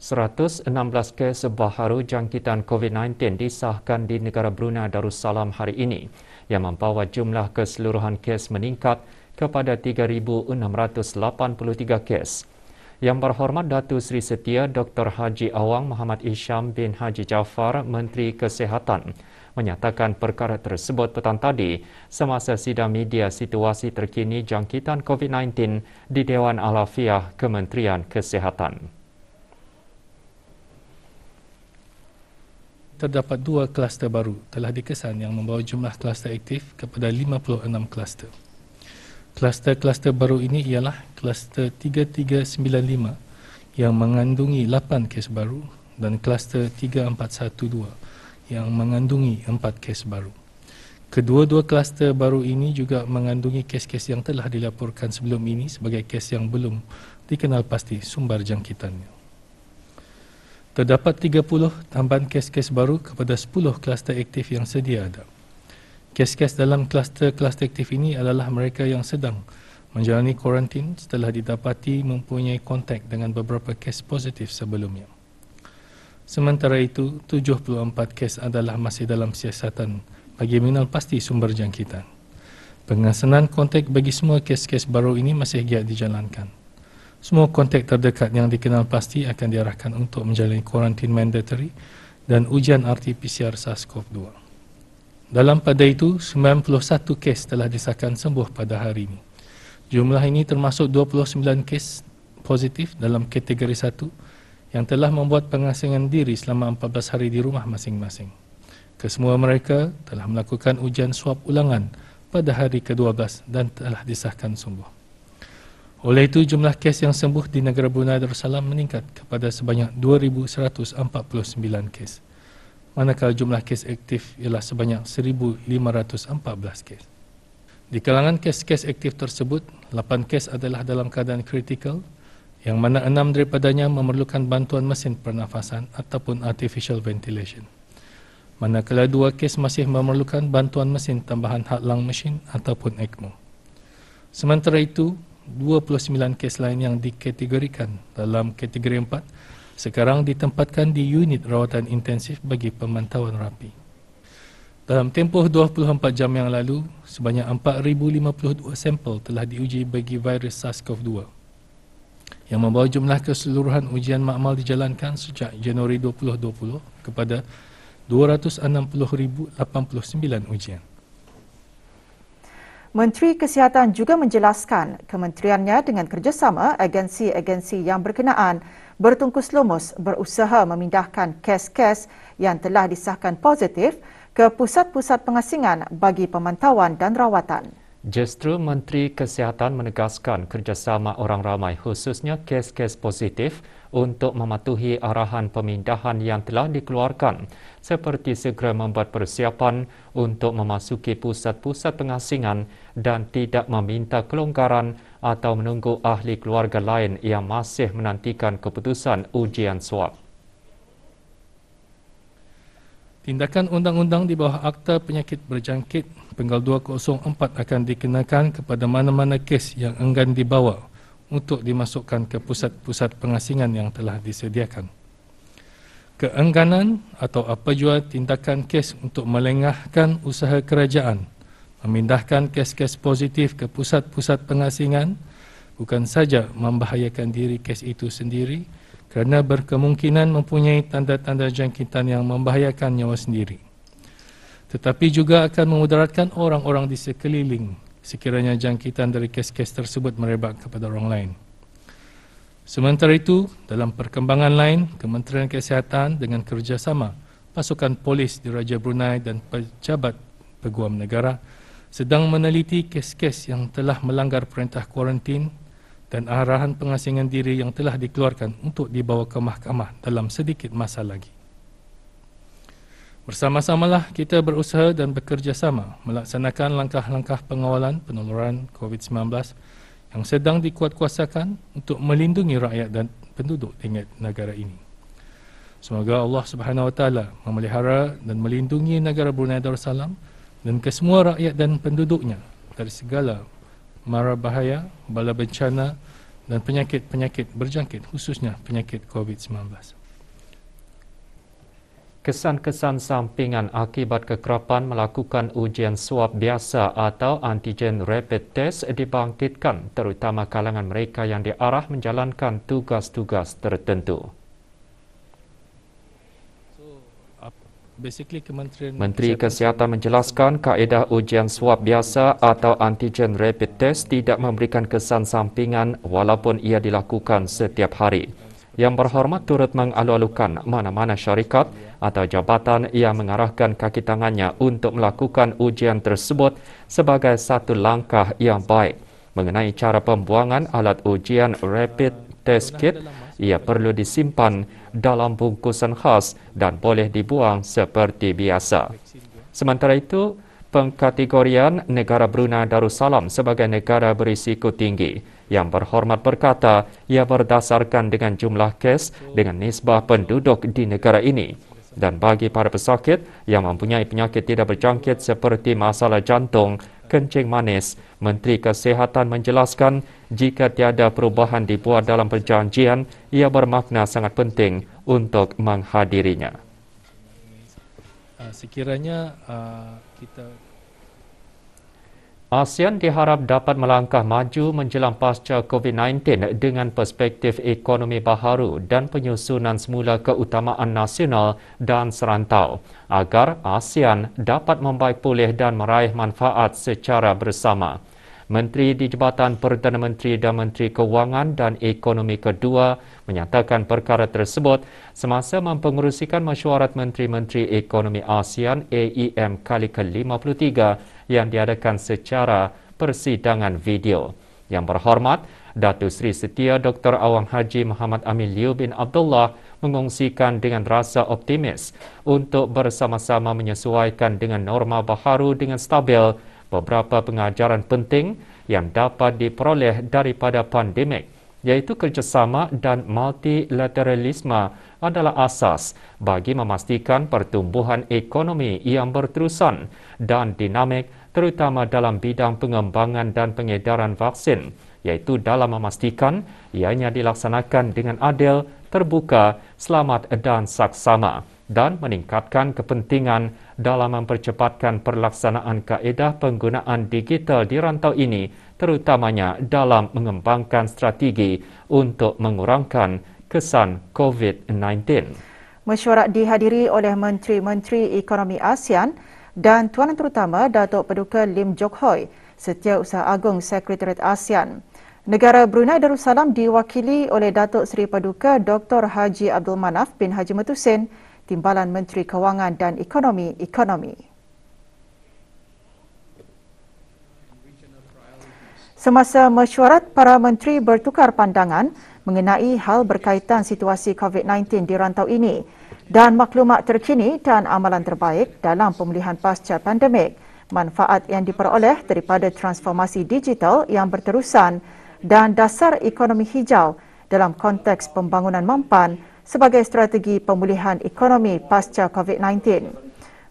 116 kes baharu jangkitan COVID-19 disahkan di negara Brunei Darussalam hari ini yang membawa jumlah keseluruhan kes meningkat kepada 3,683 kes. Yang berhormat Datuk Seri Setia Dr. Haji Awang Muhammad Isham bin Haji Jaafar, Menteri Kesihatan, menyatakan perkara tersebut petang tadi semasa sidang media situasi terkini jangkitan COVID-19 di Dewan Alafiah Kementerian Kesihatan. Terdapat 2 kluster baru telah dikesan yang membawa jumlah kluster aktif kepada 56 kluster. Kluster-kluster baru ini ialah kluster 3395 yang mengandungi 8 kes baru dan kluster 3412 yang mengandungi 4 kes baru. Kedua-dua kluster baru ini juga mengandungi kes-kes yang telah dilaporkan sebelum ini sebagai kes yang belum dikenal pasti sumber jangkitannya. Terdapat 30 tambahan kes-kes baru kepada 10 kluster aktif yang sedia ada. Kes-kes dalam kluster-kluster aktif ini adalah mereka yang sedang menjalani kuarantin setelah didapati mempunyai kontak dengan beberapa kes positif sebelumnya. Sementara itu, 74 kes adalah masih dalam siasatan bagi mengenal pasti sumber jangkitan. Pengesanan kontak bagi semua kes-kes baru ini masih giat dijalankan. Semua kontak terdekat yang dikenal pasti akan diarahkan untuk menjalani kuarantin mandatory dan ujian RT-PCR SARS-CoV-2. Dalam pada itu, 91 kes telah disahkan sembuh pada hari ini. Jumlah ini termasuk 29 kes positif dalam kategori 1 yang telah membuat pengasingan diri selama 14 hari di rumah masing-masing. Kesemua mereka telah melakukan ujian swab ulangan pada hari ke-12 dan telah disahkan sembuh. Oleh itu, jumlah kes yang sembuh di negara Brunei Darussalam meningkat kepada sebanyak 2,149 kes. Manakala jumlah kes aktif ialah sebanyak 1,514 kes. Di kalangan kes-kes aktif tersebut, 8 kes adalah dalam keadaan kritikal, yang mana 6 daripadanya memerlukan bantuan mesin pernafasan ataupun artificial ventilation. Manakala 2 kes masih memerlukan bantuan mesin tambahan heart lung machine ataupun ECMO. Sementara itu, 29 kes lain yang dikategorikan dalam kategori 4 sekarang ditempatkan di unit rawatan intensif bagi pemantauan rapi. Dalam tempoh 24 jam yang lalu, sebanyak 4,052 sampel telah diuji bagi virus SARS-CoV-2 yang membawa jumlah keseluruhan ujian makmal dijalankan sejak Januari 2020 kepada 260,089 ujian. Menteri Kesihatan juga menjelaskan kementeriannya dengan kerjasama agensi-agensi yang berkenaan bertungkus lumus berusaha memindahkan kes-kes yang telah disahkan positif ke pusat-pusat pengasingan bagi pemantauan dan rawatan. Justru Menteri Kesihatan menegaskan kerjasama orang ramai khususnya kes-kes positif untuk mematuhi arahan pemindahan yang telah dikeluarkan seperti segera membuat persiapan untuk memasuki pusat-pusat pengasingan dan tidak meminta kelonggaran atau menunggu ahli keluarga lain yang masih menantikan keputusan ujian swab. Tindakan undang-undang di bawah Akta Penyakit Berjangkit Penggal 204 akan dikenakan kepada mana-mana kes yang enggan dibawa untuk dimasukkan ke pusat-pusat pengasingan yang telah disediakan. Keengganan atau apa jua tindakan kes untuk melengahkan usaha kerajaan memindahkan kes-kes positif ke pusat-pusat pengasingan bukan saja membahayakan diri kes itu sendiri kerana berkemungkinan mempunyai tanda-tanda jangkitan yang membahayakan nyawa sendiri, tetapi juga akan memudaratkan orang-orang di sekeliling sekiranya jangkitan dari kes-kes tersebut merebak kepada orang lain. Sementara itu, dalam perkembangan lain, Kementerian Kesihatan dengan kerjasama pasukan polis di Raja Brunei dan pejabat peguam negara sedang meneliti kes-kes yang telah melanggar perintah kuarantin dan arahan pengasingan diri yang telah dikeluarkan untuk dibawa ke mahkamah dalam sedikit masa lagi. Bersama-samalah kita berusaha dan bekerjasama melaksanakan langkah-langkah pengawalan penularan COVID-19 yang sedang dikuatkuasakan untuk melindungi rakyat dan penduduk di negara ini. Semoga Allah Subhanahu Wa Taala memelihara dan melindungi negara Brunei Darussalam dan kesemua rakyat dan penduduknya dari segala mara bahaya, bala bencana dan penyakit-penyakit berjangkit, khususnya penyakit COVID-19. Kesan-kesan sampingan akibat kekerapan melakukan ujian swab biasa atau antigen rapid test dibangkitkan terutama kalangan mereka yang diarah menjalankan tugas-tugas tertentu. Menteri Kesihatan menjelaskan kaedah ujian swab biasa atau antigen rapid test tidak memberikan kesan sampingan walaupun ia dilakukan setiap hari. Yang Berhormat turut mengalu-alukan mana-mana syarikat atau jabatan yang mengarahkan kaki tangannya untuk melakukan ujian tersebut sebagai satu langkah yang baik. Mengenai cara pembuangan alat ujian rapid test kit, ia perlu disimpan dalam bungkusan khas dan boleh dibuang seperti biasa. Sementara itu, pengkategorian negara Brunei Darussalam sebagai negara berisiko tinggi. Yang Berhormat berkata ia berdasarkan dengan jumlah kes dengan nisbah penduduk di negara ini. Dan bagi para pesakit yang mempunyai penyakit tidak berjangkit seperti masalah jantung, kencing manis, Menteri Kesihatan menjelaskan jika tiada perubahan dibuat dalam perjanjian, ia bermakna sangat penting untuk menghadirinya. Sekiranya ASEAN diharap dapat melangkah maju menjelang pasca COVID-19 dengan perspektif ekonomi baharu dan penyusunan semula keutamaan nasional dan serantau agar ASEAN dapat membaik pulih dan meraih manfaat secara bersama. Menteri di Jabatan Perdana Menteri dan Menteri Kewangan dan Ekonomi kedua menyatakan perkara tersebut semasa mempengerusikan mesyuarat Menteri-Menteri Ekonomi ASEAN AEM kali ke-53 yang diadakan secara persidangan video. Yang Berhormat, Datuk Seri Setia Dr. Awang Haji Muhammad Amin Liu bin Abdullah mengongsikan dengan rasa optimis untuk bersama-sama menyesuaikan dengan norma baharu dengan stabil beberapa pengajaran penting yang dapat diperoleh daripada pandemik, iaitu kerjasama dan multilateralisme adalah asas bagi memastikan pertumbuhan ekonomi yang berterusan dan dinamik terutama dalam bidang pengembangan dan pengedaran vaksin, iaitu dalam memastikan ianya dilaksanakan dengan adil, terbuka, selamat dan saksama dan meningkatkan kepentingan dalam mempercepatkan pelaksanaan kaedah penggunaan digital di rantau ini, terutamanya dalam mengembangkan strategi untuk mengurangkan kesan COVID-19. Mesyuarat dihadiri oleh Menteri-Menteri Ekonomi ASEAN dan Tuanan Terutama Datuk Paduka Lim Jock Hoi, Setiausaha Agung Sekretariat ASEAN. Negara Brunei Darussalam diwakili oleh Datuk Seri Paduka Dr. Haji Abdul Manaf bin Haji Matusin, Timbalan Menteri Kewangan dan Ekonomi. Semasa mesyuarat, para menteri bertukar pandangan mengenai hal berkaitan situasi COVID-19 di rantau ini dan maklumat terkini dan amalan terbaik dalam pemulihan pasca pandemik, manfaat yang diperoleh daripada transformasi digital yang berterusan dan dasar ekonomi hijau dalam konteks pembangunan mampan sebagai strategi pemulihan ekonomi pasca COVID-19.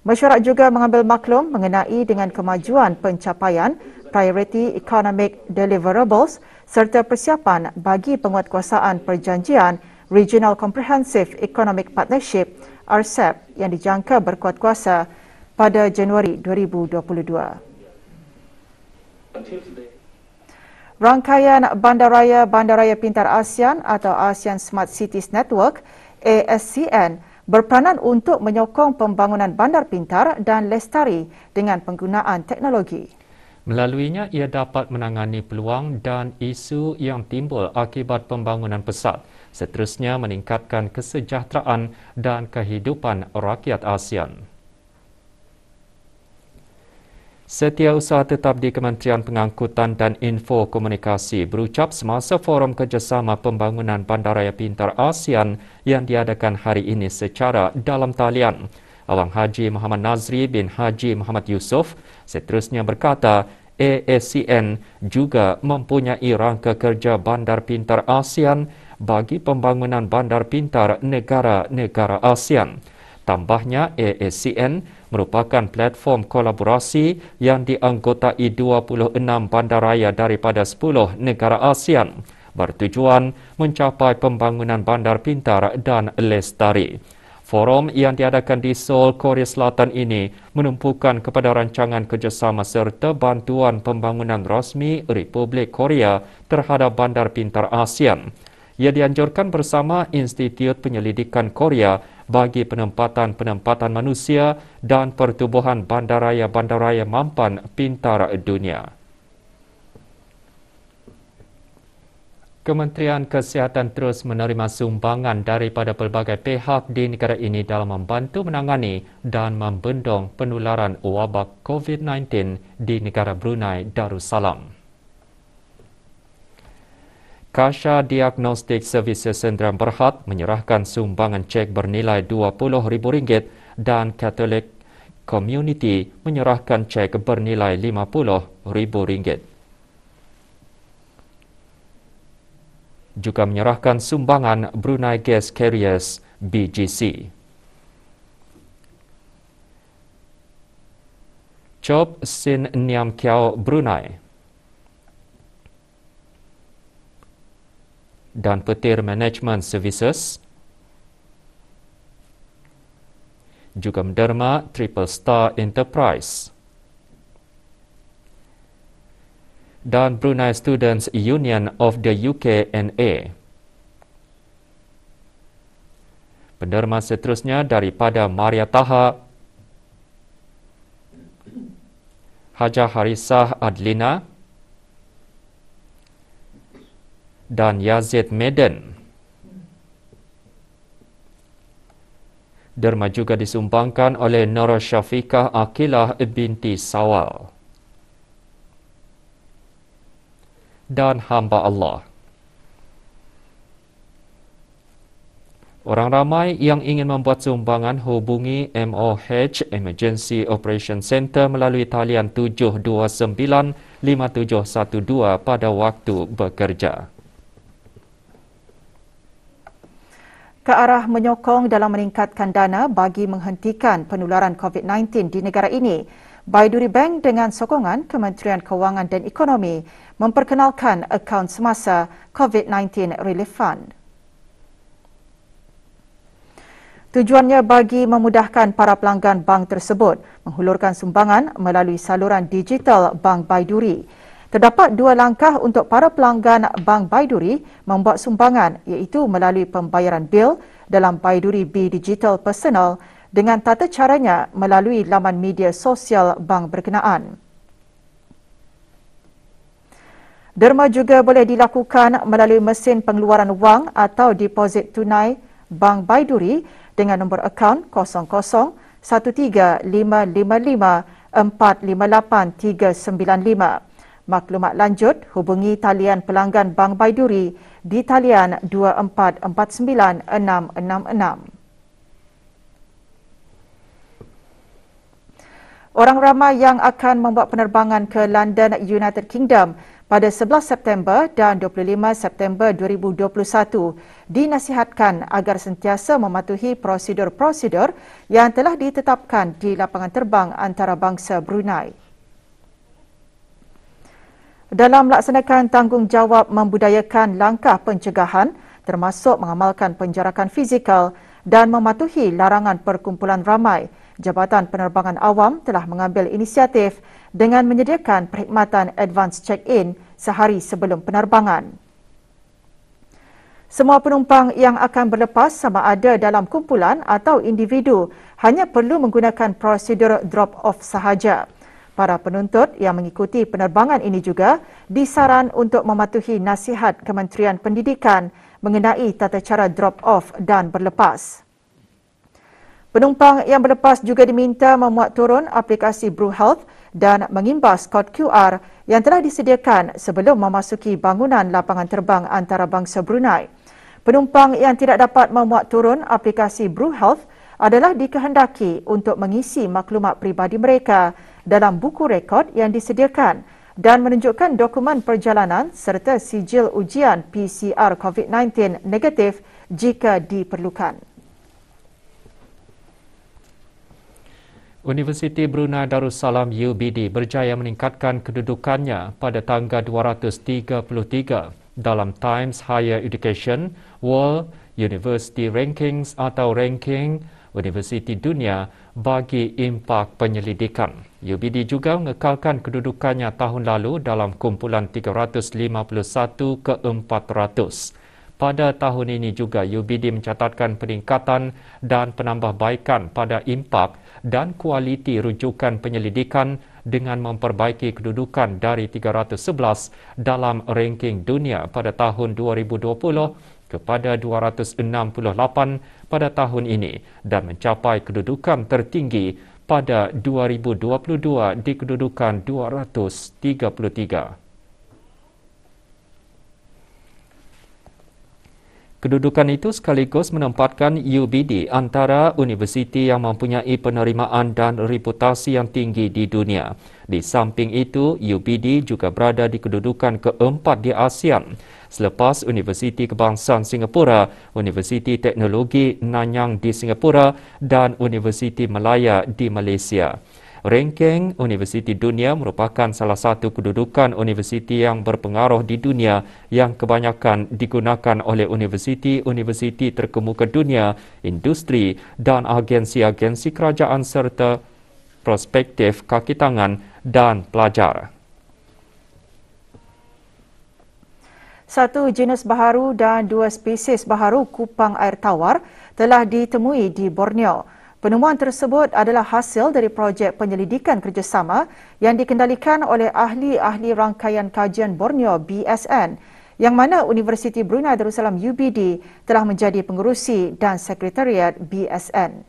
Mesyuarat juga mengambil maklum mengenai dengan kemajuan pencapaian Priority Economic Deliverables serta persiapan bagi penguatkuasaan perjanjian Regional Comprehensive Economic Partnership RCEP yang dijangka berkuat kuasa pada Januari 2022. Rangkaian Bandaraya Pintar ASEAN atau ASEAN Smart Cities Network ASCN berperanan untuk menyokong pembangunan bandar pintar dan lestari dengan penggunaan teknologi. Melaluinya, ia dapat menangani peluang dan isu yang timbul akibat pembangunan pesat, seterusnya meningkatkan kesejahteraan dan kehidupan rakyat ASEAN. Setiausaha Tetap di Kementerian Pengangkutan dan Info Komunikasi berucap semasa Forum Kerjasama Pembangunan Bandaraya Pintar ASEAN yang diadakan hari ini secara dalam talian. Awang Haji Muhammad Nazri bin Haji Muhammad Yusof seterusnya berkata ASCN juga mempunyai rangka kerja Bandar Pintar ASEAN bagi pembangunan bandar pintar negara-negara ASEAN. Tambahnya, ASCN merupakan platform kolaborasi yang dianggotai 26 bandaraya daripada 10 negara ASEAN. bertujuan mencapai pembangunan bandar pintar dan lestari. Forum yang diadakan di Seoul, Korea Selatan ini menumpukan kepada rancangan kerjasama serta bantuan pembangunan rasmi Republik Korea terhadap bandar pintar ASEAN. Ia dianjurkan bersama Institut Penyelidikan Korea bagi penempatan manusia dan pertubuhan bandaraya-bandaraya mampan pintar dunia. Kementerian Kesihatan terus menerima sumbangan daripada pelbagai pihak di negara ini dalam membantu menangani dan membendung penularan wabak COVID-19 di negara Brunei Darussalam. Kasha Diagnostic Services Sdn Berhad menyerahkan sumbangan cek bernilai RM20,000 dan Catholic Community menyerahkan cek bernilai RM50,000. Juga menyerahkan sumbangan Brunei Gas Carriers BGC. Chop Sin Niam Kiao Brunei dan Petir Management Services juga menderma Triple Star Enterprise dan Brunei Students Union of the UKNA. Penderma seterusnya daripada Maria Taha, Hajah Harisah Adlina dan Yazid Medan. Derma juga disumbangkan oleh Nora Syafiqah Aqilah binti Sawal dan hamba Allah. Orang ramai yang ingin membuat sumbangan hubungi MOH Emergency Operation Center melalui talian 729-5712 pada waktu bekerja. Ke arah menyokong dalam meningkatkan dana bagi menghentikan penularan COVID-19 di negara ini, Baiduri Bank dengan sokongan Kementerian Kewangan dan Ekonomi memperkenalkan akaun semasa COVID-19 Relief Fund. Tujuannya bagi memudahkan para pelanggan bank tersebut menghulurkan sumbangan melalui saluran digital Bank Baiduri. Terdapat dua langkah untuk para pelanggan Bank Baiduri membuat sumbangan, iaitu melalui pembayaran bil dalam Baiduri B Digital Personal dengan tata caranya melalui laman media sosial bank berkenaan. Derma juga boleh dilakukan melalui mesin pengeluaran wang atau deposit tunai Bank Baiduri dengan nombor akaun 00-13555-458-395. Maklumat lanjut, hubungi talian pelanggan Bank Baiduri di talian 2449-666. Orang ramai yang akan membuat penerbangan ke London, United Kingdom pada 11 September dan 25 September 2021 dinasihatkan agar sentiasa mematuhi prosedur-prosedur yang telah ditetapkan di lapangan terbang antarabangsa Brunei. Dalam melaksanakan tanggungjawab membudayakan langkah pencegahan termasuk mengamalkan penjarakan fizikal dan mematuhi larangan perkumpulan ramai, Jabatan Penerbangan Awam telah mengambil inisiatif dengan menyediakan perkhidmatan advance check-in sehari sebelum penerbangan. Semua penumpang yang akan berlepas sama ada dalam kumpulan atau individu hanya perlu menggunakan prosedur drop-off sahaja. Para penuntut yang mengikuti penerbangan ini juga disaran untuk mematuhi nasihat Kementerian Pendidikan mengenai tata cara drop-off dan berlepas. Penumpang yang berlepas juga diminta memuat turun aplikasi BruHealth dan mengimbas kod QR yang telah disediakan sebelum memasuki bangunan lapangan terbang antarabangsa Brunei. Penumpang yang tidak dapat memuat turun aplikasi BruHealth adalah dikehendaki untuk mengisi maklumat peribadi mereka dalam buku rekod yang disediakan dan menunjukkan dokumen perjalanan serta sijil ujian PCR COVID-19 negatif jika diperlukan. Universiti Brunei Darussalam UBD berjaya meningkatkan kedudukannya pada tangga 233 dalam Times Higher Education World University Rankings atau ranking universiti dunia bagi impak penyelidikan. UBD juga mengekalkan kedudukannya tahun lalu dalam kumpulan 351 ke 400. Pada tahun ini juga UBD mencatatkan peningkatan dan penambahbaikan pada impak dan kualiti rujukan penyelidikan dengan memperbaiki kedudukan dari 311 dalam ranking dunia pada tahun 2020 kepada 268 pada tahun ini dan mencapai kedudukan tertinggi pada 2022 di kedudukan 233. Kedudukan itu sekaligus menempatkan UBD antara universiti yang mempunyai penerimaan dan reputasi yang tinggi di dunia. Di samping itu, UBD juga berada di kedudukan keempat di ASEAN, selepas Universiti Kebangsaan Singapura, Universiti Teknologi Nanyang di Singapura dan Universiti Malaya di Malaysia. Ranking Universiti Dunia merupakan salah satu kedudukan universiti yang berpengaruh di dunia yang kebanyakan digunakan oleh universiti-universiti terkemuka dunia, industri dan agensi-agensi kerajaan serta prospektif kaki tangan dan pelajar. Satu jenis baharu dan dua spesies baharu kupang air tawar telah ditemui di Borneo. Penemuan tersebut adalah hasil dari projek penyelidikan kerjasama yang dikendalikan oleh ahli-ahli rangkaian kajian Borneo BSN, yang mana Universiti Brunei Darussalam UBD telah menjadi pengerusi dan sekretariat BSN.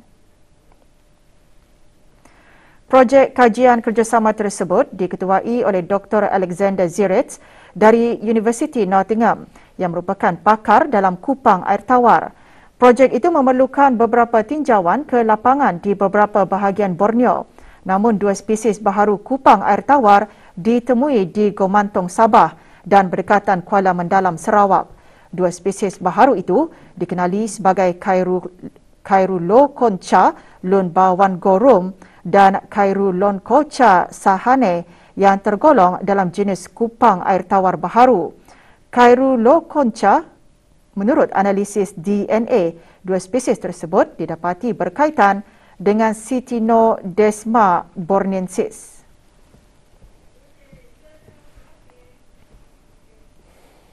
Projek kajian kerjasama tersebut diketuai oleh Dr. Alexander Ziritz dari Universiti Nottingham yang merupakan pakar dalam kupang air tawar. Projek itu memerlukan beberapa tinjauan ke lapangan di beberapa bahagian Borneo. Namun dua spesies baharu kupang air tawar ditemui di Gomantong, Sabah dan berdekatan Kuala Mendalam, Sarawak. Dua spesies baharu itu dikenali sebagai Kairuloconcha lunbawangorum dan Kairuloconcha sahane yang tergolong dalam jenis kupang air tawar baharu. Kairuloconcha, menurut analisis DNA, dua spesies tersebut didapati berkaitan dengan Cynodesma bornensis.